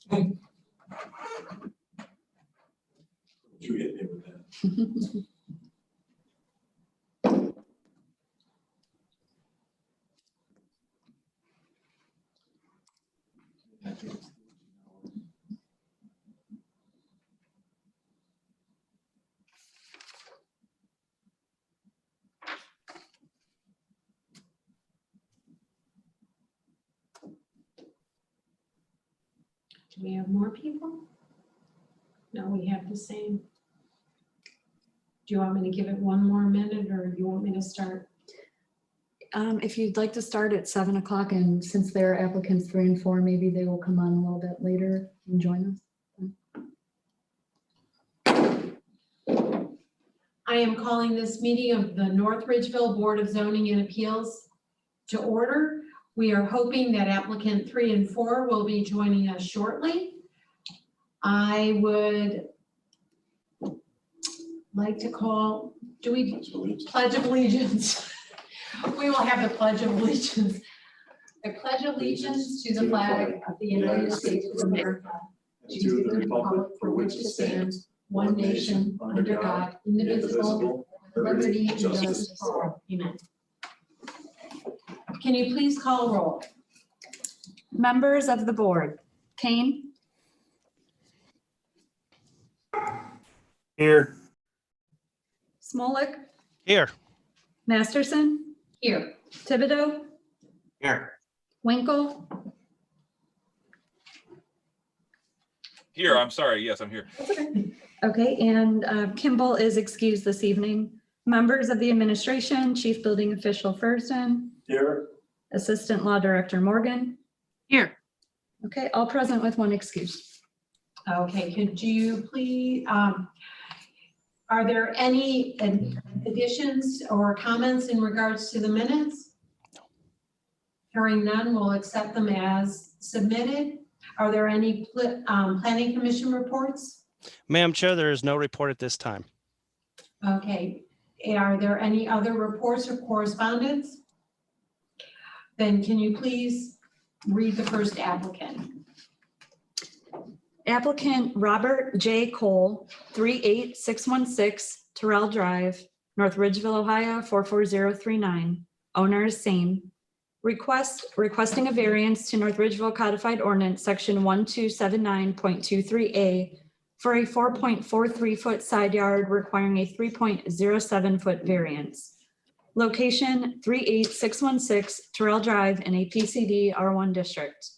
You hit me with that. Do we have more people? No, we have the same. Do you want me to give it one more minute or you want me to start? If you'd like to start at 7 o'clock, and since there are applicants 3 and 4, maybe they will come on a little bit later and join us. I am calling this meeting of the North Ridgeville Board of Zoning and Appeals to order. We are hoping that applicant 3 and 4 will be joining us shortly. I would like to call, do we pledge of allegiance? We will have the pledge of allegiance. I pledge allegiance to the flag of the United States of America, to the republic for which it stands, one nation, under God, indivisible, with liberty and justice for all. Amen. Can you please call roll? Members of the board, Kane, Here. Smolik, Here. Masterson, Here. Thibodeau, Here. Winkle. Here, I'm sorry. Yes, I'm here. Okay, and Kimball is excused this evening. Members of the administration, Chief Building Official Furston, Here. Assistant Law Director Morgan. Here. Okay, all present with one excuse. Okay, could you please, are there any additions or comments in regards to the minutes? Hearing none, we'll accept them as submitted. Are there any planning commission reports? Madam Chair, there is no report at this time. Okay, are there any other reports or correspondence? Then can you please read the first applicant? Applicant Robert J. Cole, 38616 Terrell Drive, North Ridgeville, Ohio, 44039. Owner is same. Requesting a variance to North Ridgeville Codified Ordinance, Section 1279.23A for a 4.43 foot side yard requiring a 3.07 foot variance. Location 38616 Terrell Drive in a PCD R1 district.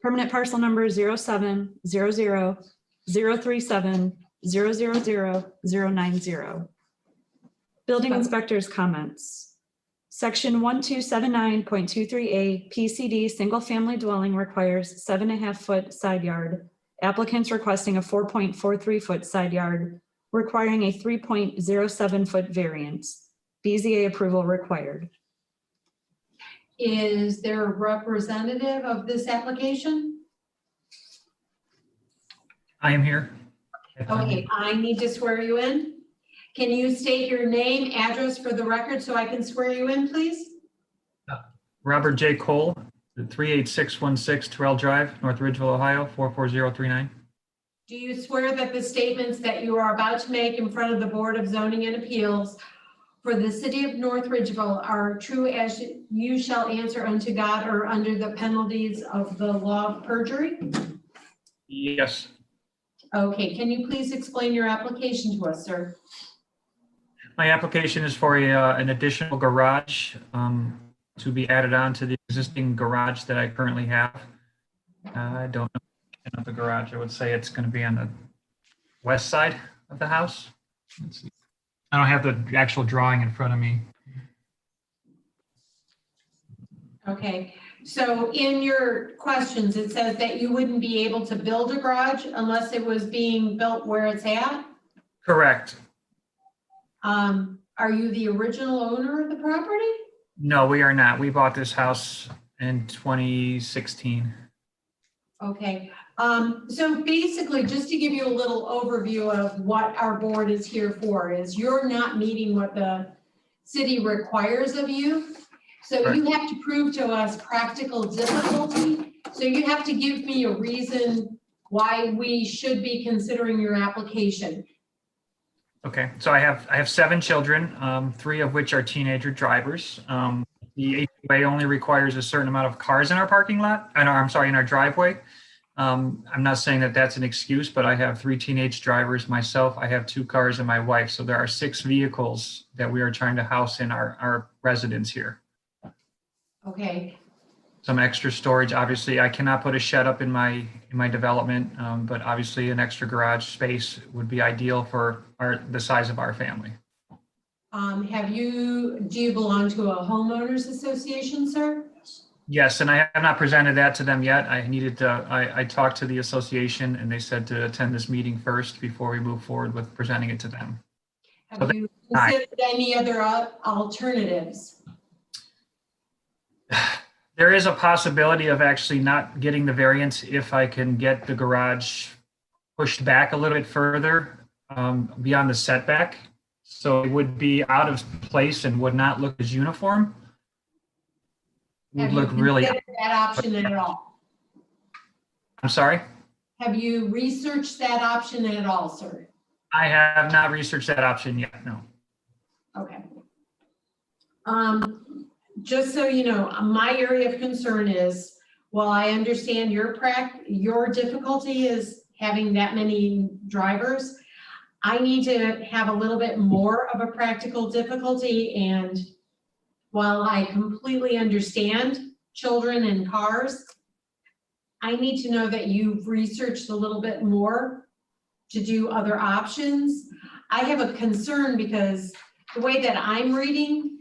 Permanent parcel number 070003700090. Building inspector's comments. Section 1279.23A PCD single family dwelling requires 7.5 foot side yard. Applicants requesting a 4.43 foot side yard requiring a 3.07 foot variance. BZA approval required. Is there a representative of this application? I am here. Okay, I need to swear you in. Can you state your name, address for the record so I can swear you in, please? Robert J. Cole, 38616 Terrell Drive, North Ridgeville, Ohio, 44039. Do you swear that the statements that you are about to make in front of the Board of Zoning and Appeals for the city of North Ridgeville are true as you shall answer unto God or under the penalties of the law of perjury? Yes. Okay, can you please explain your application to us, sir? My application is for an additional garage to be added on to the existing garage that I currently have. I don't know the garage. I would say it's going to be on the west side of the house. Let's see. I don't have the actual drawing in front of me. Okay, so in your questions, it says that you wouldn't be able to build a garage unless it was being built where it's at? Correct. Are you the original owner of the property? No, we are not. We bought this house in 2016. Okay, so basically, just to give you a little overview of what our board is here for, is you're not meeting what the city requires of you. So you have to prove to us practical difficulty. So you have to give me a reason why we should be considering your application. Okay, so I have 7 children, 3 of which are teenager drivers. The HOA only requires a certain amount of cars in our parking lot, in our driveway. I'm not saying that that's an excuse, but I have 3 teenage drivers myself. I have 2 cars and my wife. So there are 6 vehicles that we are trying to house in our residence here. Okay, Some extra storage. Obviously, I cannot put a shed up in my development, but obviously an extra garage space would be ideal for the size of our family. do you belong to a homeowners association, sir? Yes, and I have not presented that to them yet. I talked to the association and they said to attend this meeting first before we move forward with presenting it to them. Have you considered any other alternatives? There is a possibility of actually not getting the variance if I can get the garage pushed back a little bit further beyond the setback. So it would be out of place and would not look as uniform. It would Have you look really, considered that option at all? I'm sorry? Have you researched that option at all, sir? I have not researched that option yet, no. Okay. Just so you know, my area of concern is, while I understand your difficulty is having that many drivers, I need to have a little bit more of a practical difficulty. And while I completely understand children and cars, I need to know that you've researched a little bit more to do other options. I have a concern because the way that I'm reading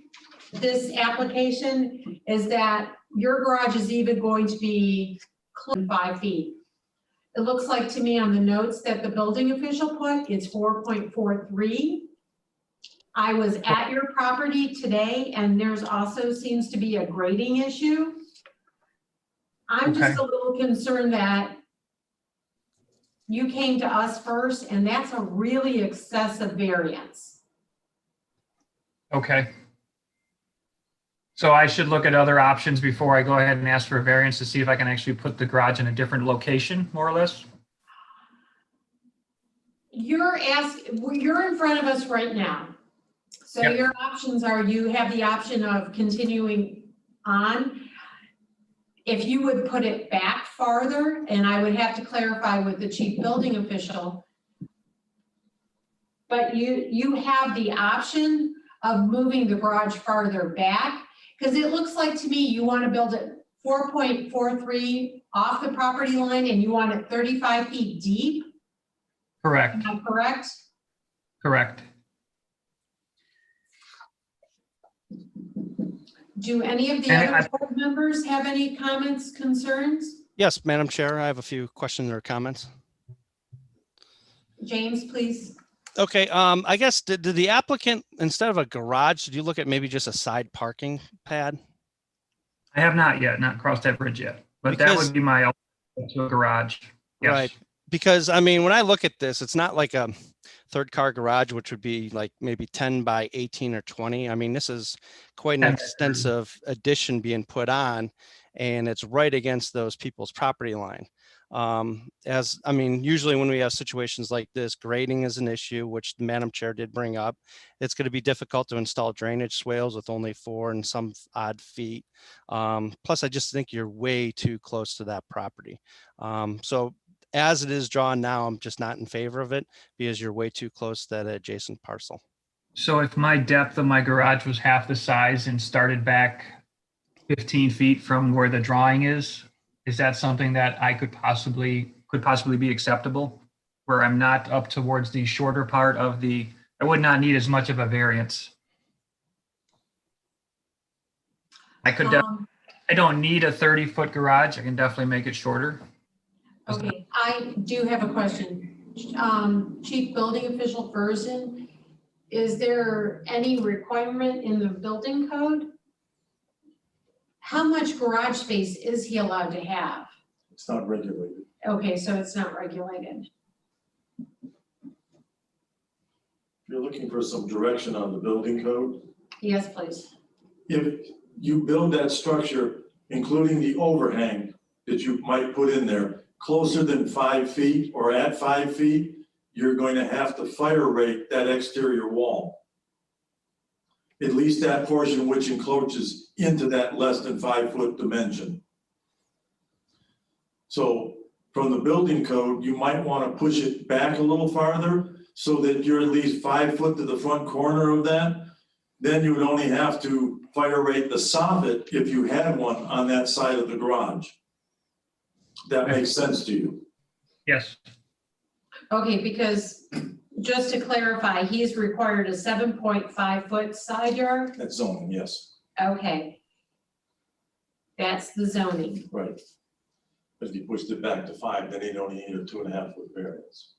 this application is that your garage is even going to be 5 feet. It looks like to me on the notes that the building official put, it's 4.43. I was at your property today and there's also seems to be a grading issue. I'm just a little concerned that you came to us first and that's a really excessive variance. Okay. So I should look at other options before I go ahead and ask for a variance to see if I can actually put the garage in a different location, more or less? You're in front of us right now. So Yep. your options are, you have the option of continuing on. If you would put it back farther, and I would have to clarify with the chief building official, but you have the option of moving the garage farther back, because it looks like to me you want to build it 4.43 off the property line and you want it 35 feet deep. Correct, Am I correct? correct. Do any of the And other board members have any comments, concerns? Yes, Madam Chair, I have a few questions or comments. James, please. Okay, I guess, did the applicant, instead of a garage, did you look at maybe just a side parking pad? I have not crossed that bridge yet, but that Because- would be my alternative to a garage. Yes. Right. Because, I mean, when I look at this, it's not like a third car garage, which would be like maybe 10 by 18 or 20. I mean, this is quite an 10 by 30. extensive addition being put on, and it's right against those people's property line. Usually when we have situations like this, grading is an issue, which the Madam Chair did bring up. It's going to be difficult to install drainage swales with only 4 and some odd feet. Plus, I just think you're way too close to that property. So as it is drawn now, I'm just not in favor of it because you're way too close to that adjacent parcel. So if my depth of my garage was half the size and started back 15 feet from where the drawing is that something that I could possibly be acceptable? Where I'm not up towards the shorter part of I would not need as much of a variance. I don't need a 30-foot garage. I can definitely make it shorter. Okay, I do have a question. Chief Building Official Ferguson, is there any requirement in the building code? How much garage space is he allowed to have? It's not regulated. Okay, so it's not regulated. If you're looking for some direction on the building code, Yes, please. if you build that structure, including the overhang that you might put in there, closer than 5 feet or at 5 feet, you're going to have to fire rate that exterior wall. At least that portion which encroaches into that less than 5 foot dimension. So from the building code, you might want to push it back a little farther so that you're at least 5 foot to the front corner of that. Then you would only have to fire rate the soffit if you had one on that side of the garage. That makes sense to you? Yes, Okay, because just to clarify, he's required a 7.5 foot side yard? That's zoning, yes, Okay. That's the zoning. right. But if you pushed it back to 5, then you'd only need a 2.5 foot variance.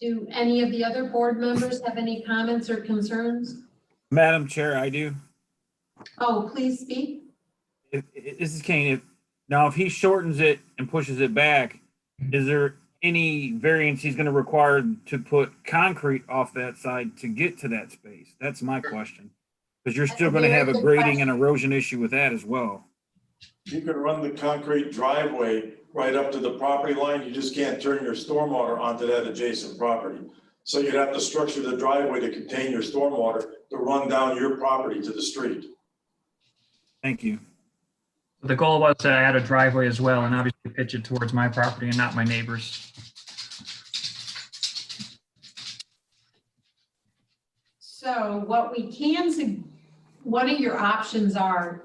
Do any of the other board members have any comments or concerns? Madam Chair, I do. Oh, please speak. This is Kane. Now, if he shortens it and pushes it back, is there any variance he's going to require to put concrete off that side to get to that space? That's my question. Because you're still going to have a grading and erosion issue with that as well. You can run the concrete driveway right up to the property line, you just can't turn your stormwater onto that adjacent property. So you'd have to structure the driveway to contain your stormwater to run down your property to the street. Thank you. the goal was to add a driveway as well, and obviously pitch it towards my property and not my neighbor's. So what we can, one of your options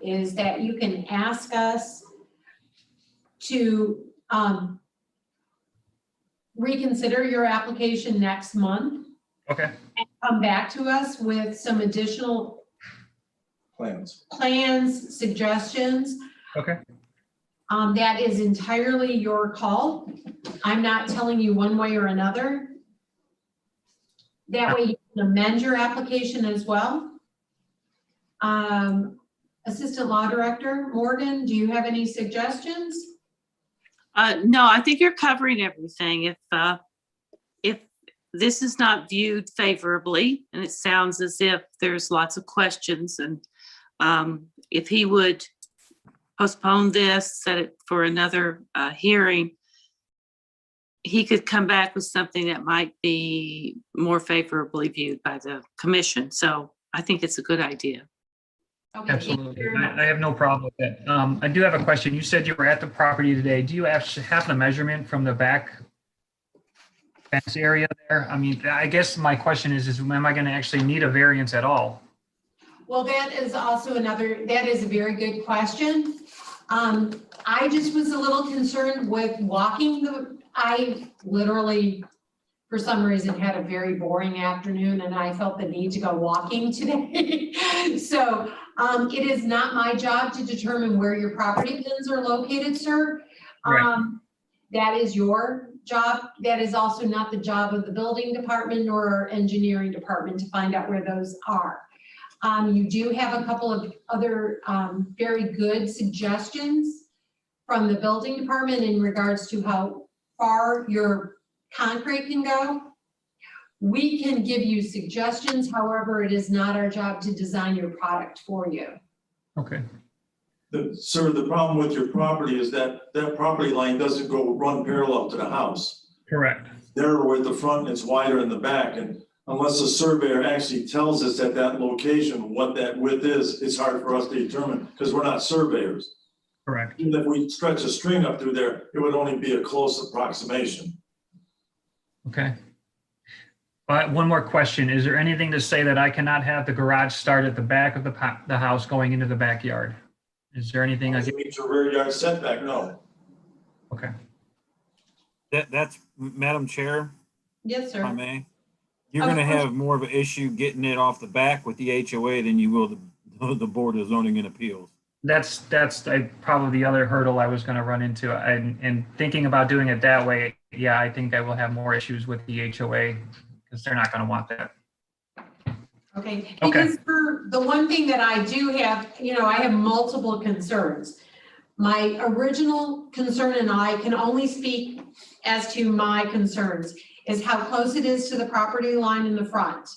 is that you can ask us to reconsider your application next month Okay, and come back to us with some additional plans, suggestions. okay, That is entirely your call. I'm not telling you one way or another. That way you can amend your application as well. Assistant Law Director Morgan, do you have any suggestions? No, I think you're covering everything. If this is not viewed favorably, and it sounds as if there's lots of questions, and if he would postpone this, set it for another hearing, he could come back with something that might be more favorably viewed by the commission. So I think it's a good idea. Okay, thank you absolutely. very much. I have no problem with that. I do have a question. You said you were at the property today. Do you actually have the measurement from the back fence area there? I mean, I guess my question is am I going to actually need a variance at all? Well, that is also that is a very good question. I just was a little concerned with walking I literally, for some reason, had a very boring afternoon and I felt the need to go walking today. So it is not my job to determine where your property pins are located, sir. Right. That is your job. That is also not the job of the building department nor our engineering department to find out where those are. You do have a couple of other very good suggestions from the building department in regards to how far your concrete can go. We can give you suggestions, however, it is not our job to design your product for you. Okay, Sir, the problem with your property is that property line doesn't run parallel to the house. correct. Narrower at the front, and it's wider in the back, and unless a surveyor actually tells us at that location what that width is, it's hard for us to determine, because we're not surveyors. Correct. Even if we stretch a string up through there, it would only be a close approximation. Okay. One more question. Is there anything to say that I cannot have the garage start at the back of the house going into the backyard? Is there anything? Does it meet your rear yard setback? No. Okay. That's, Madam Chair, Yes, if I sir. may. You're Of going to course. have more of an issue getting it off the back with the HOA than you will the Board of Zoning and Appeals. That's probably the other hurdle I was going to run into. And thinking about doing it that way, yeah, I think I will have more issues with the HOA because they're not going to want that. Okay, Okay. because for the one thing that I do have, I have multiple concerns. My original concern, and I can only speak as to my concerns, is how close it is to the property line in the front.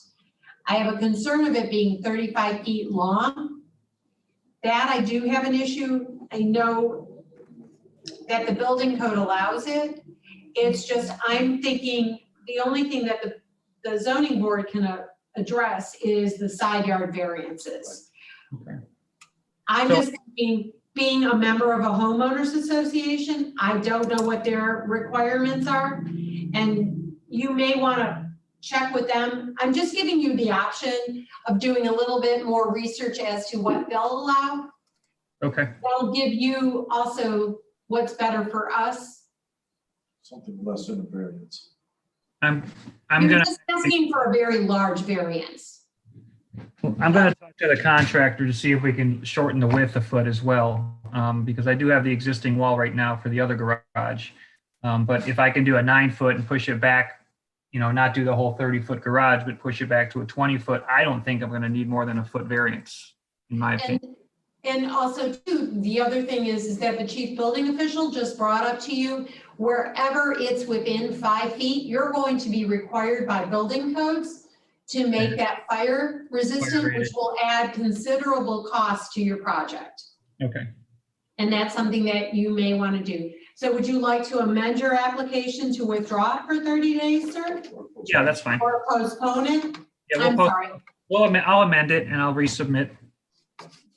I have a concern of it being 35 feet long. That I do have an issue I know that the building code allows it. It's just, I'm thinking, the only thing that the zoning board can address is the side yard variances. Okay. I'm So- just thinking, being a member of a homeowners association, I don't know what their requirements are. And you may wanna check with them. I'm just giving you the option of doing a little bit more research as to what they'll allow. Okay, That'll give you also what's better for us. Something less than a variance. I'm You're gonna, just asking for a very large variance. talk to the contractor to see if we can shorten the width a foot as well. Because I do have the existing wall right now for the other garage. But if I can do a 9-foot and push it back, not do the whole 30-foot garage, but push it back to a 20-foot, I don't think I'm gonna need more than a foot variance, in my opinion. And also too, the other thing is that the chief building official just brought up to you, wherever it's within 5 feet, you're going to be required by building codes to make that fire resistant, which will add considerable cost to your project. Okay. And that's something that you may want to do. So would you like to amend your application to withdraw it for 30 days, sir? Yeah, that's fine. Or postpone it? Yeah, I'm we'll sorry. I'll amend it and I'll resubmit.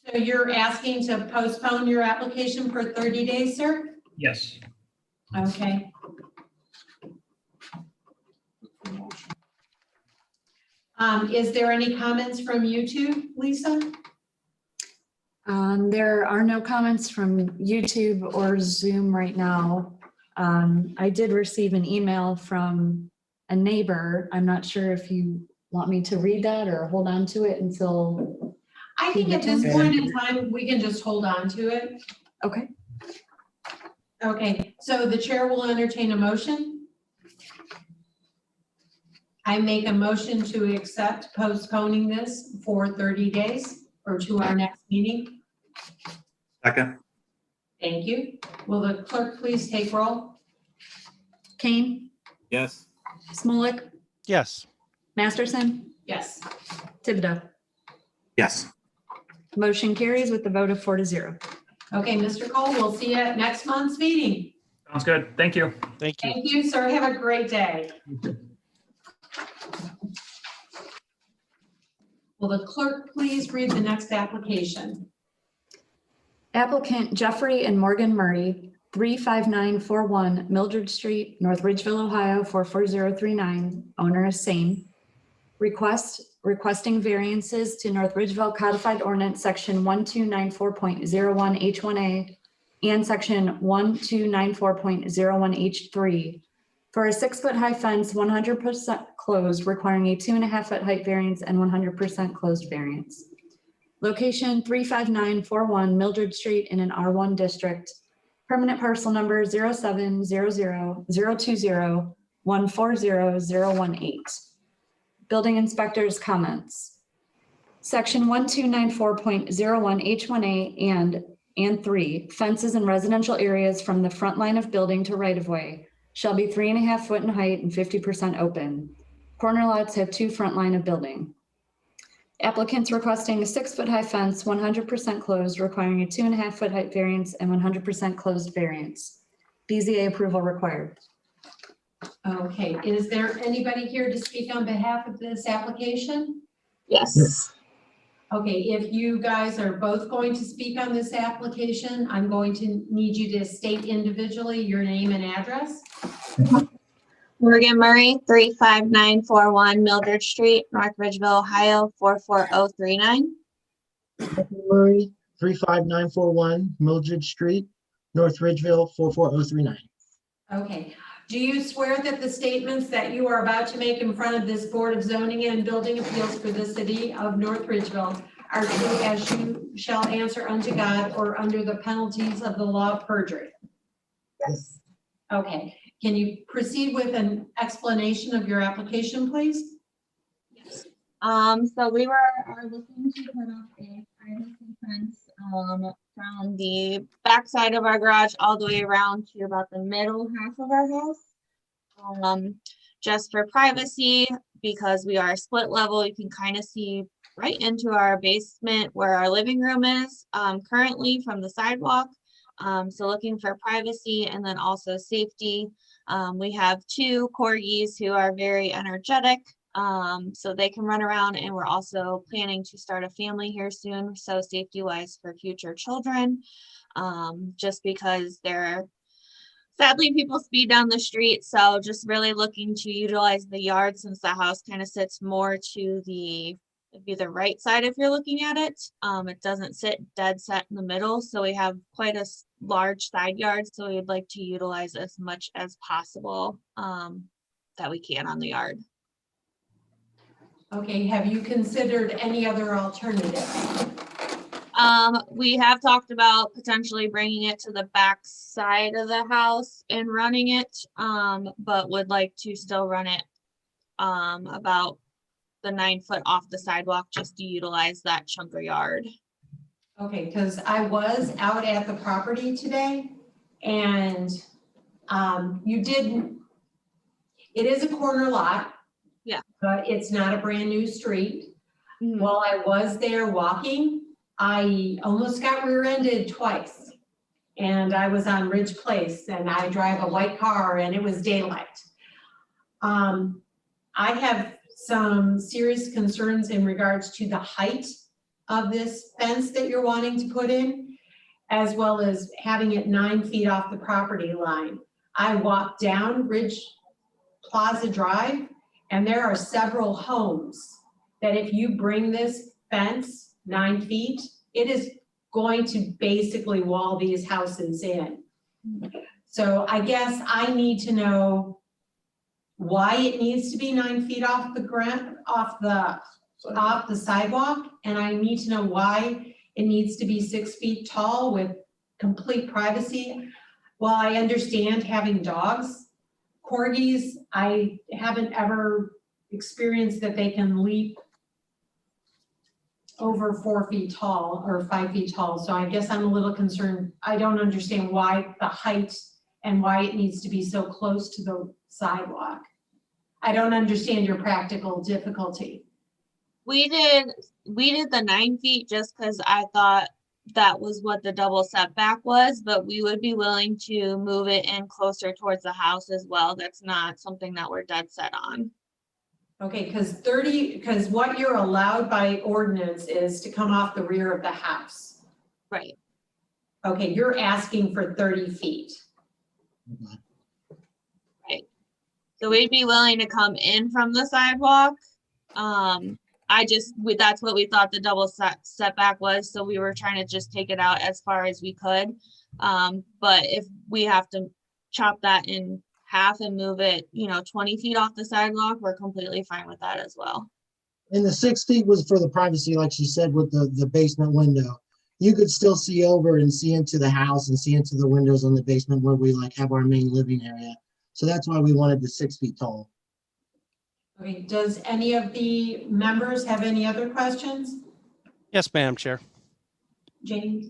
So you're asking to postpone your application for 30 days, sir? Yes. Okay. Is there any comments from you two, Lisa? There are no comments from YouTube or Zoom right now. I did receive an email from a neighbor. I'm not sure if you want me to read that or hold on to it until, I think at this point in time, we can just hold on to it. okay. Okay, so the chair will entertain a motion. I make a motion to accept postponing this for 30 days or to our next meeting. Second. Thank you. Will the clerk please take roll? Kane, Yes. Smolik, Yes. Masterson, Yes. Thibodeau. Yes. Motion carries with the vote of 4-0. Okay, Mr. Cole, we'll see you at next month's meeting. Sounds good. Thank you. Thank you. Thank you, sir. Have a great day. Will the clerk please read the next application? Applicant Jeffrey and Morgan Murray, 35941 Mildred Street, North Ridgeville, Ohio, 44039. Owner is same. Requesting variances to North Ridgeville Codified Ordinance, Section 1294.01 H1A and Section 1294.01 H3 for a 6-foot high fence, 100% closed, requiring a 2.5-foot height variance and 100% closed variance. Location 35941 Mildred Street in an R1 district. Permanent parcel number 070002014018. Building inspector's comments. Section 1294.01 H1A and 3, fences in residential areas from the front line of building to right of way shall be 3.5 foot in height and 50% open. Corner lots have 2 front line of building. Applicants requesting a 6-foot high fence, 100% closed, requiring a 2.5 foot height variance and 100% closed variance. BZA approval required. Okay, is there anybody here to speak on behalf of this application? Yes. Okay, if you guys are both going to speak on this application, I'm going to need you to state individually your name and address. Morgan Murray, 35941 Mildred Street, North Ridgeville, Ohio, 44039. Murray, 35941 Mildred Street, North Ridgeville, 44039. Okay, do you swear that the statements that you are about to make in front of this Board of Zoning and Building Appeals for the City of North Ridgeville are true as you shall answer unto God or under the penalties of the law of perjury? Yes. Okay, can you proceed with an explanation of your application, please? So we are looking to put up a privacy fence from the back side of our garage all the way around to about the middle half of our house. Just for privacy, because we are split level, you can kind of see right into our basement where our living room is currently from the sidewalk. So looking for privacy and then also safety. We have 2 corgis who are very energetic, so they can run around, and we're also planning to start a family here soon. So safety wise for future children, just because sadly people speed down the street. So just really looking to utilize the yard since the house kind of sits more to the right side if you're looking at it. It doesn't sit dead set in the middle, so we have quite a large side yard, so we'd like to utilize as much as possible that we can on the yard. Okay, have you considered any other alternative? We have talked about potentially bringing it to the back side of the house and running it, but would like to still run it about the 9 foot off the sidewalk just to utilize that chunk of yard. Okay, because I was out at the property today and it is a corner lot. Yeah. But it's not a brand new street. Mhm. While I was there walking, I almost got rear-ended twice. And I was on Ridge Place and I drive a white car and it was daylight. I have some serious concerns in regards to the height of this fence that you're wanting to put in, as well as having it 9 feet off the property line. I walked down Ridge Plaza Drive and there are several homes that if you bring this fence 9 feet, it is going to basically wall these houses in. So I guess I need to know why it needs to be 9 feet off the ground, off the sidewalk, and I need to know why it needs to be 6 feet tall with complete privacy. While I understand having dogs, corgis, I haven't ever experienced that they can leap over 4 feet tall or 5 feet tall. So I guess I'm a little concerned. I don't understand why the height and why it needs to be so close to the sidewalk. I don't understand your practical difficulty. We did the 9 feet just because I thought that was what the double setback was, but we would be willing to move it in closer towards the house as well. That's not something that we're dead set on. Okay, because what you're allowed by ordinance is to come off the rear of the house. Right. Okay, you're asking for 30 feet. So we'd be willing to come in from the sidewalk. That's what we thought the double setback was. So we were trying to just take it out as far as we could. But if we have to chop that in half and move it, 20 feet off the sidewalk, we're completely fine with that as well. And the 6 feet was for the privacy, like she said, with the basement window. You could still see over and see into the house and see into the windows on the basement where we have our main living area. So that's why we wanted the 6 feet tall. Okay, does any of the members have any other questions? Yes, Madam Chair. James?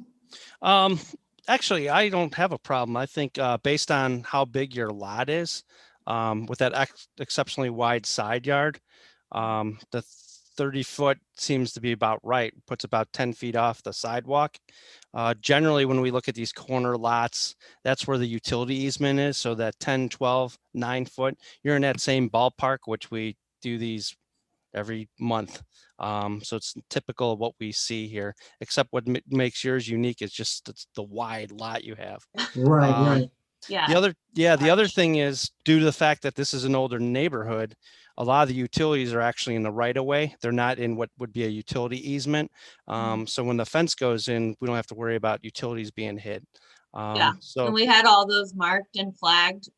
Actually, I don't have a problem. I think based on how big your lot is, with that exceptionally wide side yard, the 30 foot seems to be about right, puts about 10 feet off the sidewalk. Generally, when we look at these corner lots, that's where the utility easement is. So that 10, 12, 9 foot, you're in that same ballpark, which we do these every month. So it's typical of what we see here, except what makes yours unique is just the wide lot you have. Right. Yeah. The other thing is, due to the fact that this is an older neighborhood, a lot of the utilities are actually in the right of way. They're not in what would be a utility easement. So when the fence goes in, we don't have to worry about utilities being hit. Yeah. So And we had all those marked and flagged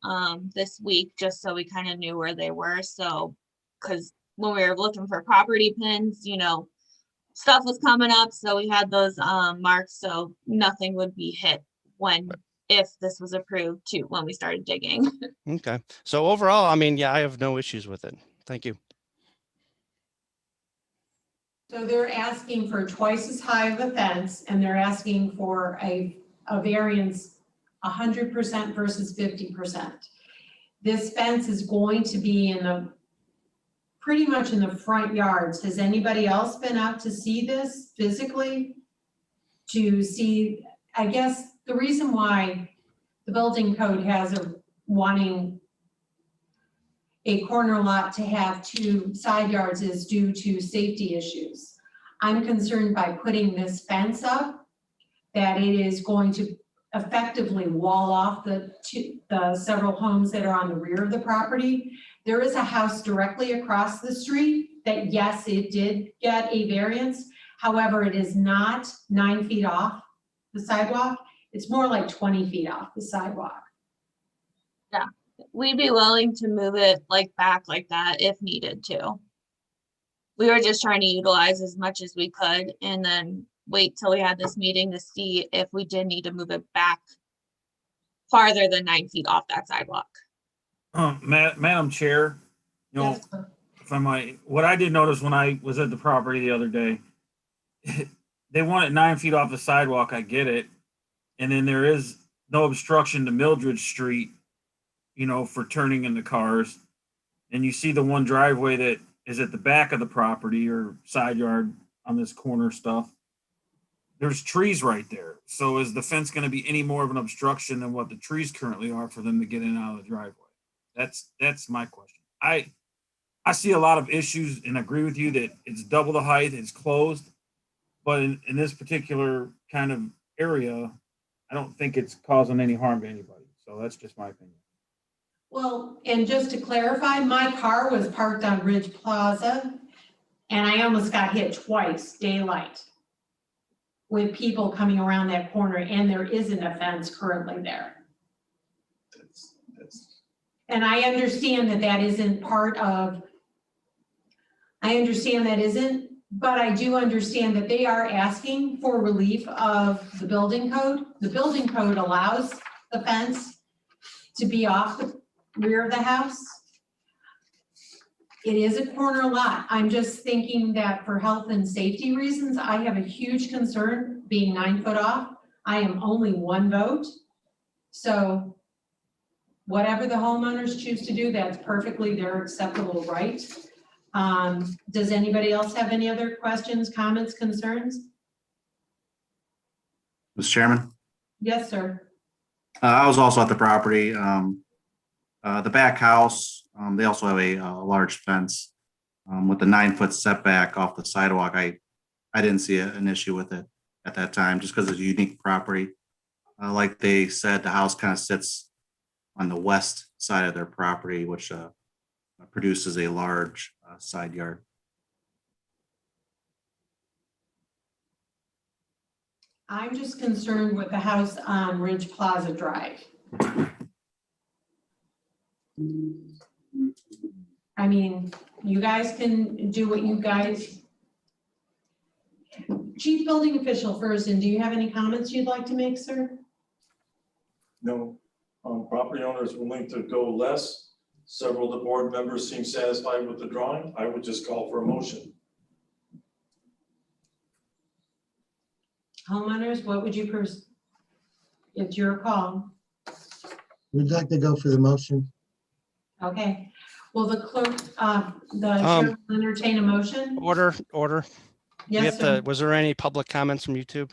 this week, just so we kind of knew where they were. So, because when we were looking for property pins, stuff was coming up. So we had those marked so nothing would be hit if this was approved too, when we started digging. okay. So overall, I mean, yeah, I have no issues with it. Thank you. So they're asking for twice as high of a fence and they're asking for a variance 100% versus 50%. This fence is going to be pretty much in the front yards. Has anybody else been out to see this physically? To see, I guess the reason why the building code has a wanting a corner lot to have 2 side yards is due to safety issues. I'm concerned by putting this fence up, that it is going to effectively wall off the several homes that are on the rear of the property. There is a house directly across the street that, yes, it did get a variance. However, it is not 9 feet off the sidewalk. It's more like 20 feet off the sidewalk. We'd be willing to move it like back like that if needed to. We were just trying to utilize as much as we could and then wait till we had this meeting to see if we did need to move it back farther than 9 feet off that sidewalk. Madam Chair, you know, Yes, sir. if I might, what I did notice when I was at the property the other day, they want it 9 feet off the sidewalk, I get it. And then there is no obstruction to Mildred Street, you know, for turning in the cars. And you see the one driveway that is at the back of the property or side yard on this corner stuff. There's trees right there. So is the fence going to be any more of an obstruction than what the trees currently are for them to get in and out of the driveway? That's my question. I see a lot of issues and agree with you that it's double the height, it's closed. But in this particular kind of area, I don't think it's causing any harm to anybody. So that's just my opinion. Well, and just to clarify, my car was parked on Ridge Plaza and I almost got hit twice, daylight, with people coming around that corner, and there isn't a fence currently there. And I understand that that isn't part of, but I do understand that they are asking for relief of the building code. The building code allows the fence to be off the rear of the house. It is a corner lot. I'm just thinking that for health and safety reasons, I have a huge concern being 9 foot off. I am only 1 vote. So whatever the homeowners choose to do, that's perfectly their acceptable right. Does anybody else have any other questions, comments, concerns? Mr. Chairman, Yes, sir. I was also at the property. The back house, they also have a large fence with the 9 foot setback off the sidewalk. I didn't see an issue with it at that time, just because it's a unique property. Like they said, the house kind of sits on the west side of their property, which produces a large side yard. I'm just concerned with the house on Ridge Plaza Drive. I mean, you guys can do what you guys. Chief Building Official Ferguson, do you have any comments you'd like to make, sir? No, property owner is willing to go less. Several of the board members seem satisfied with the drawing. I would just call for a motion. Homeowners, what would you it's your call. We'd like to go for the motion. Okay, well, the clerk, the chair will entertain a motion. Order. We Yes, have sir. was there any public comments from YouTube?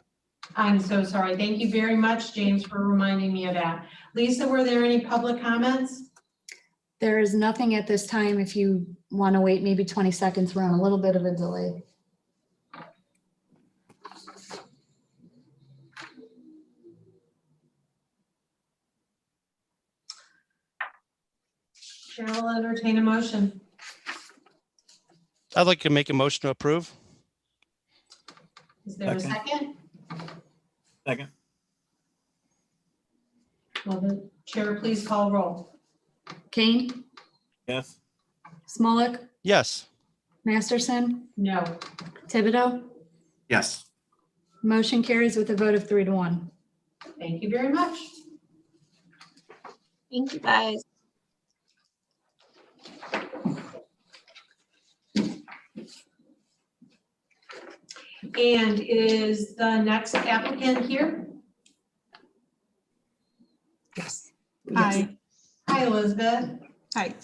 I'm so sorry. Thank you very much, James, for reminding me of that. Lisa, were there any public comments? There is nothing at this time. If you want to wait maybe 20 seconds, we're on a little bit of a delay. Chair will entertain a motion. I'd like to make a motion to approve. Is there a Second. second? Second. Will the chair please call roll? Kane, Yes. Smolik, Yes. Masterson, No. Thibodeau. Yes. Motion carries with a vote of 3-1. Thank you very much. Thank you, guys. And is the next applicant here? Yes. Hi. Hi, Elizabeth. Hi.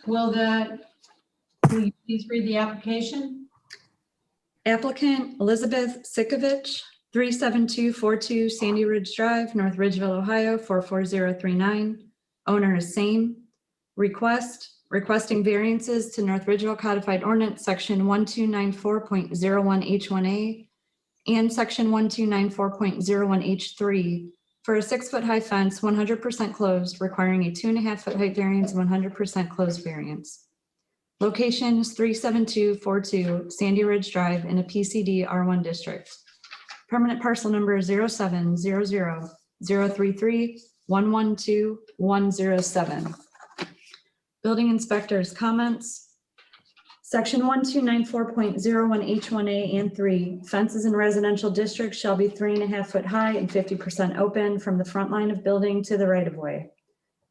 Will you please read the application? Applicant Elizabeth Sikovich, 37242 Sandy Ridge Drive, North Ridgeville, Ohio, 44039. Owner is same. Requesting variances to North Ridgeville Codified Ordinance, Section 1294.01H1A and Section 1294.01H3 for a 6-foot high fence, 100% closed, requiring a 2.5-foot height variance and 100% closed variance. Location is 37242 Sandy Ridge Drive in a PCD R1 district. Permanent parcel number 0700-033-112-107. Building inspector's comments. Section 1294.01H1A and 3, fences in residential districts shall be 3.5-foot high and 50% open from the front line of building to the right of way.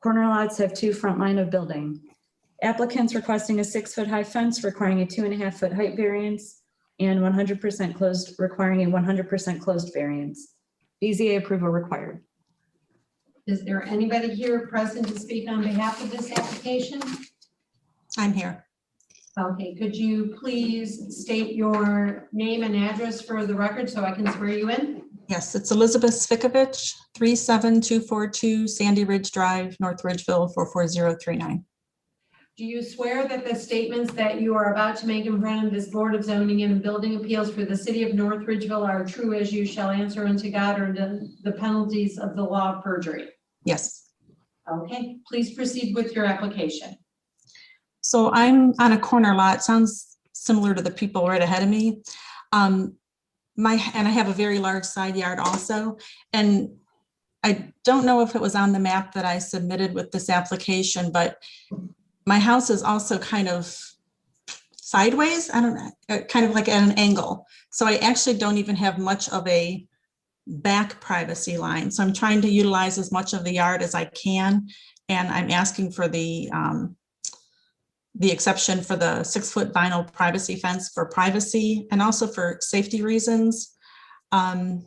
Corner lots have 2 front line of building. Applicants requesting a 6-foot high fence requiring a 2.5-foot height variance and 100% closed, requiring a 100% closed variance. BZA approval required. Is there anybody here present to speak on behalf of this application? I'm here. Okay, could you please state your name and address for the record so I can swear you in? Yes, it's Elizabeth Svikovich, 37242 Sandy Ridge Drive, North Ridgeville, 44039. Do you swear that the statements that you are about to make in front of this Board of Zoning and Building Appeals for the City of North Ridgeville are true as you shall answer unto God or the penalties of the law of perjury? Yes. Okay, please proceed with your application. So I'm on a corner lot, sounds similar to the people right ahead of me. And I have a very large side yard also. And I don't know if it was on the map that I submitted with this application, but my house is also kind of sideways. I don't know, kind of like at an angle. So I actually don't even have much of a back privacy line. So I'm trying to utilize as much of the yard as I can. And I'm asking for the exception for the 6-foot vinyl privacy fence for privacy and also for safety reasons. I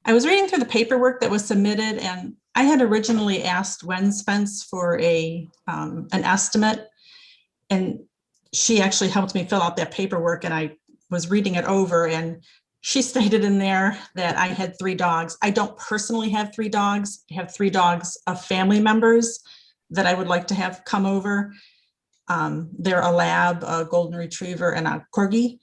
was reading through the paperwork that was submitted, and I had originally asked Wen's Fence for an estimate, and she actually helped me fill out that paperwork, and I was reading it over, and she stated in there that I had 3 dogs. I don't personally have 3 dogs. I have 3 dogs of family members that I would like to have come over. They're a lab, a golden retriever, and a corgi.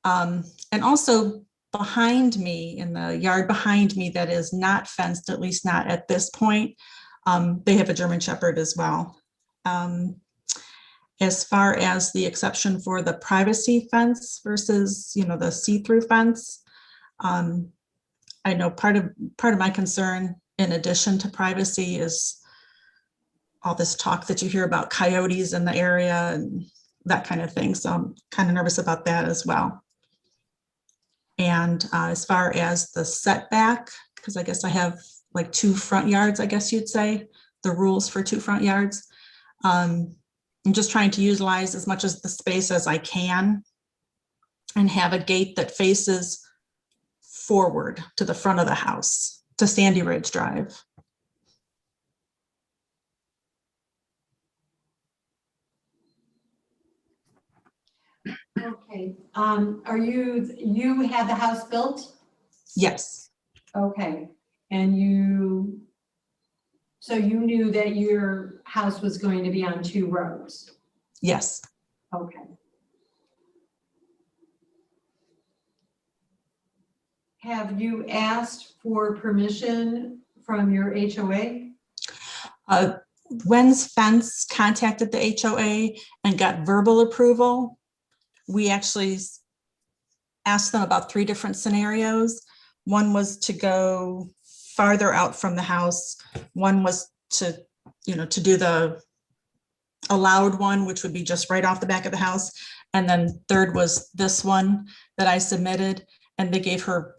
And also behind me, in the yard behind me that is not fenced, at least not at this point, they have a German Shepherd as well. As far as the exception for the privacy fence versus, the see-through fence, I know part of my concern, in addition to privacy, is all this talk that you hear about coyotes in the area and that kind of thing. So I'm kind of nervous about that as well. And as far as the setback, because I guess I have like 2 front yards, I guess you'd say, the rules for 2 front yards. I'm just trying to utilize as much of the space as I can and have a gate that faces forward to the front of the house, to Sandy Ridge Drive. Okay, are you had the house built? Yes. Okay, and so you knew that your house was going to be on 2 roads? Yes. Okay. Have you asked for permission from your HOA? Wen's Fence contacted the HOA and got verbal approval. We actually asked them about 3 different scenarios. One was to go farther out from the house. One was to do the allowed one, which would be just right off the back of the house. And then third was this one that I submitted, and they gave her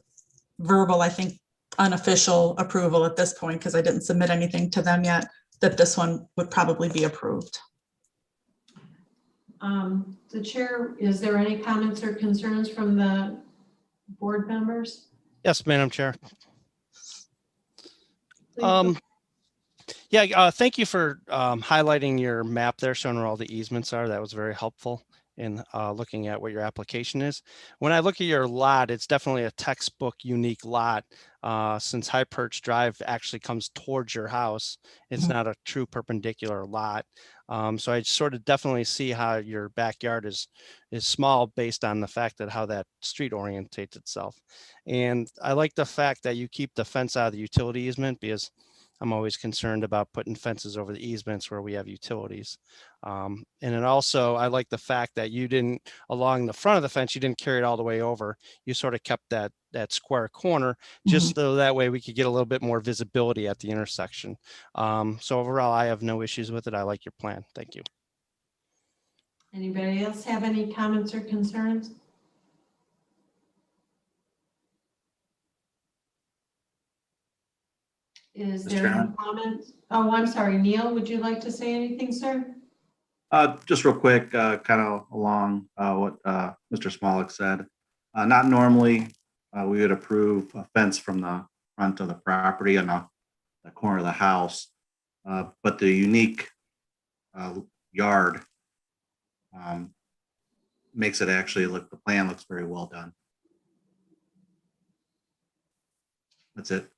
verbal, I think, unofficial approval at this point, because I didn't submit anything to them yet, that this one would probably be approved. The chair, is there any comments or concerns from the board members? Yes, Madam Chair. Please. Thank you for highlighting your map there, showing where all the easements are. That was very helpful. in looking at what your application is. When I look at your lot, it's definitely a textbook unique lot. Since High Perch Drive actually comes towards your house, it's not a true perpendicular lot. So I sort of definitely see how your backyard is small based on the fact that how that street orientates itself. And I like the fact that you keep the fence out of the utility easement, because I'm always concerned about putting fences over the easements where we have utilities. And then also, I like the fact that you didn't, along the front of the fence, you didn't carry it all the way over. You sort of kept that square corner, just so that way we could get a little bit more visibility at the intersection. So overall, I have no issues with it. I like your plan. Thank you. Anybody else have any comments or concerns? Is Mr. there any Chairman? comments? Oh, I'm sorry, Neil, would you like to say anything, sir? Just real quick, kind of along what Mr. Smolik said. Not normally, we would approve a fence from the front of the property on the corner of the house. But the unique yard makes it actually look, the plan looks very well done. That's it.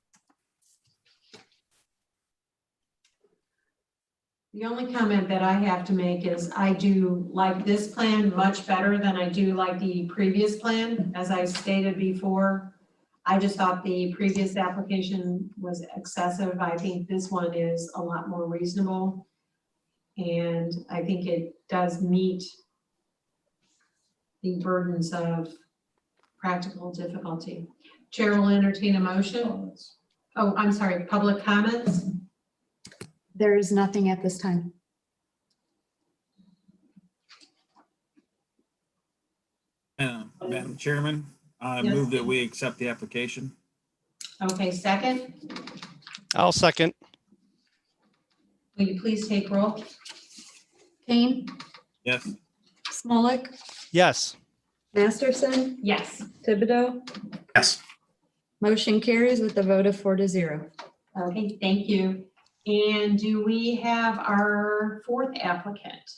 The only comment that I have to make is I do like this plan much better than I do like the previous plan. As I stated before, I just thought the previous application was excessive. I think this one is a lot more reasonable. And I think it does meet the burdens of practical difficulty. Chair will entertain a motion. Oh, I'm sorry, public comments? There is nothing at this time. Madam Chairman, I Yes. move that we accept the application. Okay, second, I'll second. will you please take roll? Kane, Yes. Smolik, Yes. Masterson, Yes. Thibodeau. Yes. Motion carries with a vote of 4-0. Okay, thank you. And do we have our fourth applicant?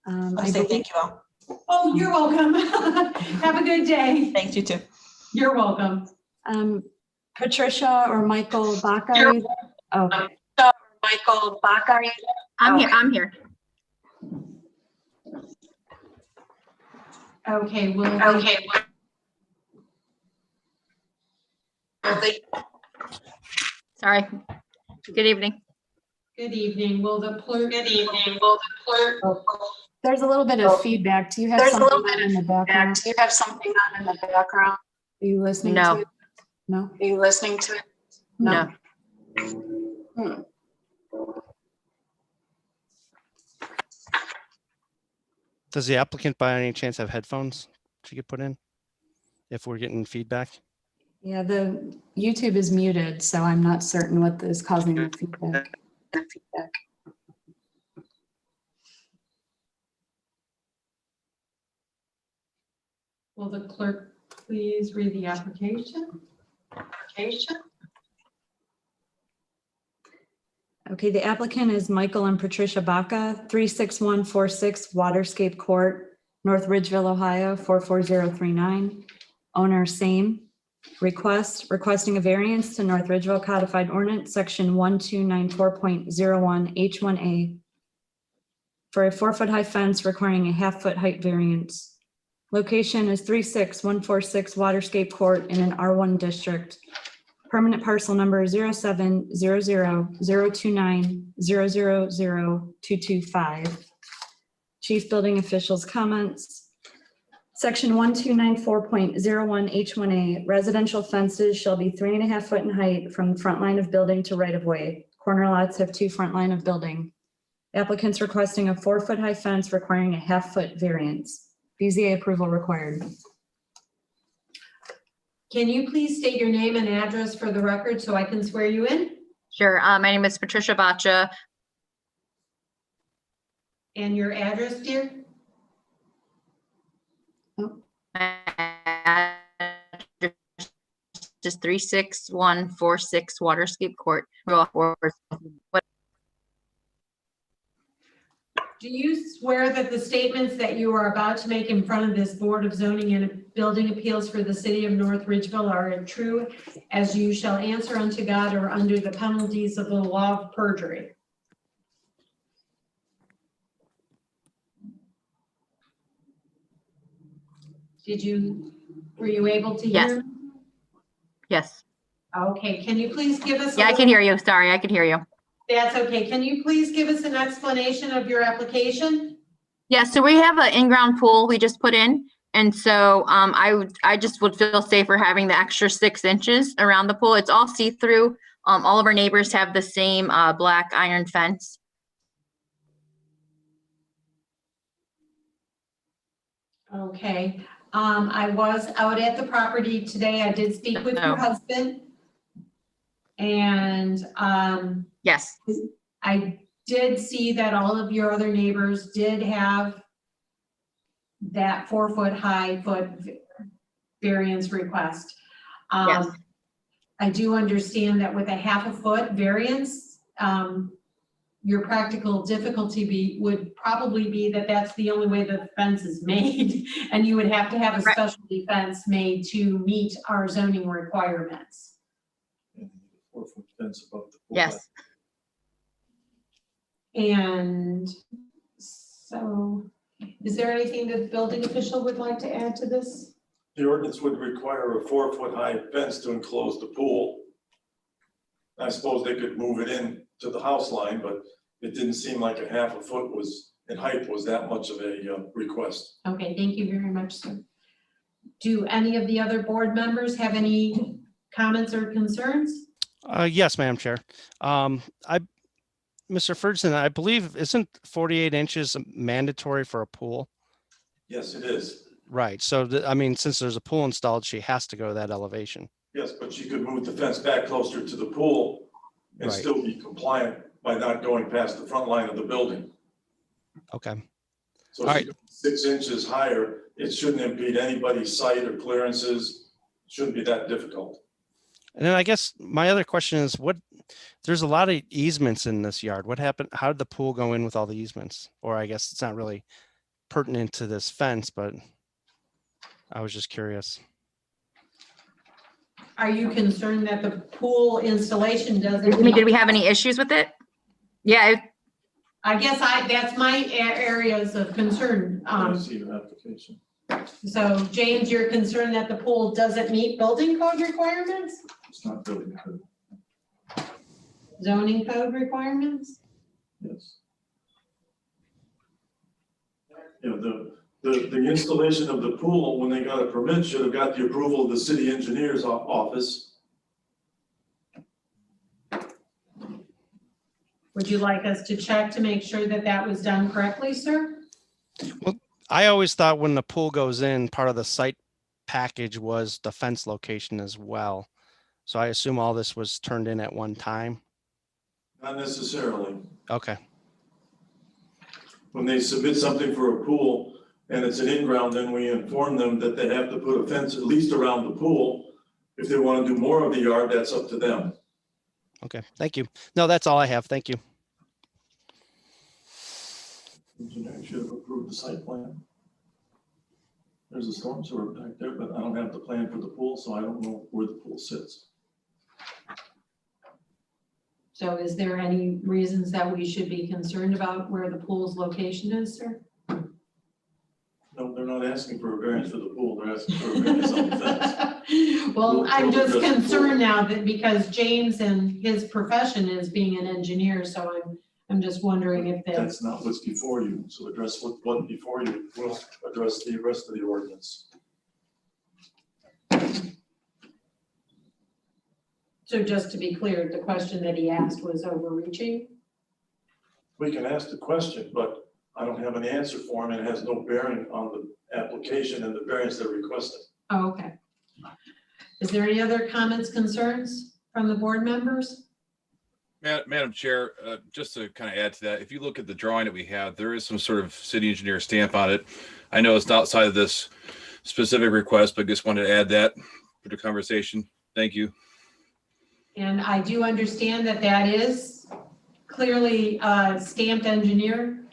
I'll I say believe thank you all. Oh, you're welcome. Have a good day. Thanks, you too. You're welcome. Patricia or Michael Baca. are you there? Oh, Michael Baca. I'm here. Okay, well. Sorry. Good evening. Good evening. Will the clerk? there's a little bit of feedback. Do you have something on in the background? you have something on in the background? Are you listening No. to it? No? Are you listening to it? No. Does the applicant by any chance have headphones she could put in if we're getting feedback? Yeah, the YouTube is muted, so I'm not certain what is causing the feedback. Will the clerk please read the application? Okay, the applicant is Michael and Patricia Baca, 36146 Waterscape Court, North Ridgeville, Ohio, 44039. Owner same. Requesting a variance to North Ridgeville Codified Ordinance, Section 1294.01 H1A for a 4-foot high fence requiring a half-foot height variance. Location is 36146 Waterscape Court in an R1 district. Permanent parcel number 07000290000225. Chief Building Officials comments. Section 1294.01 H1A, residential fences shall be 3.5 foot in height from the front line of building to right of way. Corner lots have 2 front line of building. Applicants requesting a 4-foot high fence requiring a half-foot variance. BZA approval required. Can you please state your name and address for the record so I can swear you in? Sure. My name is Patricia Baca. And your address, dear? Just 36146 Waterscape Court. Do you swear that the statements that you are about to make in front of this Board of Zoning and Building Appeals for the City of North Ridgeville are true as you shall answer unto God or under the penalties of the law of perjury? Were you able to Yes. hear? Yes. Okay, can you please give us? Yeah, I can hear you. Sorry, I could hear you. That's okay. Can you please give us an explanation of your application? Yeah, so we have an in-ground pool we just put in. And so I just would feel safer having the extra 6 inches around the pool. It's all see-through. All of our neighbors have the same black iron fence. Okay, I was out at the property today. I did speak with your Oh. husband. And Yes, I did see that all of your other neighbors did have that 4-foot high foot variance request. Yes. I do understand that with a 1/2 foot variance, your practical difficulty would probably be that that's the only way the fence is made. And you would have to have a Right. specialty fence made to meet our zoning requirements. 4-foot fence above the pool. yes. And so, is there anything that the building official would like to add to this? The ordinance would require a 4-foot high fence to enclose the pool. I suppose they could move it in to the house line, but it didn't seem like a 1/2 foot in height was that much of a request. Okay, thank you very much, sir. Do any of the other board members have any comments or concerns? Yes, Madam Chair. Mr. Ferguson, I believe, isn't 48 inches mandatory for a pool? Yes, it is. Right. So, I mean, since there's a pool installed, she has to go that elevation. Yes, but you could move the fence back closer to the pool and Right. still be compliant by not going past the front line of the building. Okay. So All if you go 6 inches higher, it shouldn't impede anybody's sight or clearances. Shouldn't be that difficult. And then I guess my other question is there's a lot of easements in this yard. What happened? How did the pool go in with all the easements? Or I guess it's not really pertinent to this fence, but I was just curious. Are you concerned that the pool installation doesn't? I mean, did we have any issues with it? Yeah, I guess that's my areas of concern. I see your application. So James, you're concerned that the pool doesn't meet building code requirements, It's not building code. zoning code requirements? Yes. You know, the installation of the pool, when they got a permit, should have got the approval of the city engineer's office. Would you like us to check to make sure that that was done correctly, sir? I always thought when the pool goes in, part of the site package was the fence location as well. So I assume all this was turned in at one time. Not necessarily. Okay. When they submit something for a pool and it's an in-ground, then we inform them that they have to put a fence at least around the pool. If they want to do more of the yard, that's up to them. Okay. Thank you. No, that's all I have. Thank you. Engineer should have approved the site plan. There's a storm sewer back there, but I don't have the plan for the pool, so I don't know where the pool sits. So is there any reasons that we should be concerned about where the pool's location is, sir? No, they're not asking for a variance for the pool, they're asking for a variance on the fence. Well, I'm just We'll address the pool. concerned now that because James and his profession is being an engineer, so I'm just wondering if that's, That's not what's before you, so address what before you, we'll address the rest of the ordinance. so just to be clear, the question that he asked was overreaching? We can ask the question, but I don't have an answer for him, and it has no bearing on the application and the variance they're requesting. Oh, okay. Is there any other comments, concerns from the board members? Madam Chair, just to kind of add to that, if you look at the drawing that we have, there is some sort of city engineer stamp on it. I know it's outside of this specific request, but just wanted to add that for the conversation. Thank you. And I do understand that that is clearly a stamped engineer.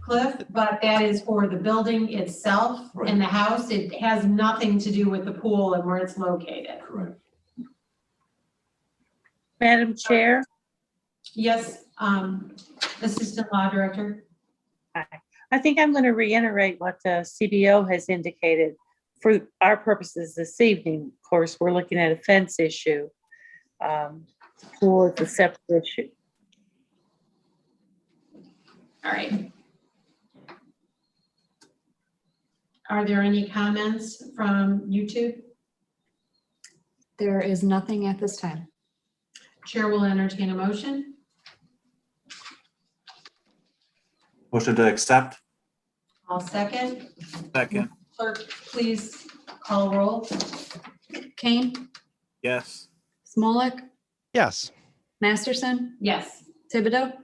Cliff, but that is for the building itself and the house. It has nothing to do with the pool and where it's located. Correct. Madam Chair, Yes, Assistant Law Director. I think I'm going to reiterate what the CBO has indicated for our purposes this evening. Of course, we're looking at a fence issue. Pool is a separate issue. All right. Are there any comments from YouTube? There is nothing at this time. Chair will entertain a motion. Motion to accept? I'll second. Second, Clerk, please call roll. Kane, yes. Smolik, Yes. Masterson, Yes. Thibodeau.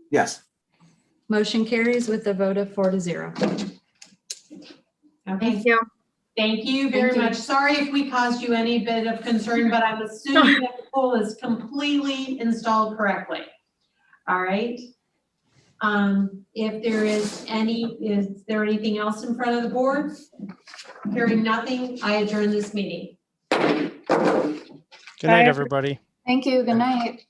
Yes. Motion carries with a vote of 4-0. Okay, Thank you. thank you very Thank you. much. Sorry if we caused you any bit of concern, but I'm assuming that the pool is completely installed correctly. All right. If there is there anything else in front of the board? Hearing nothing, I adjourn this meeting. Good night, everybody. Thank you. Good night.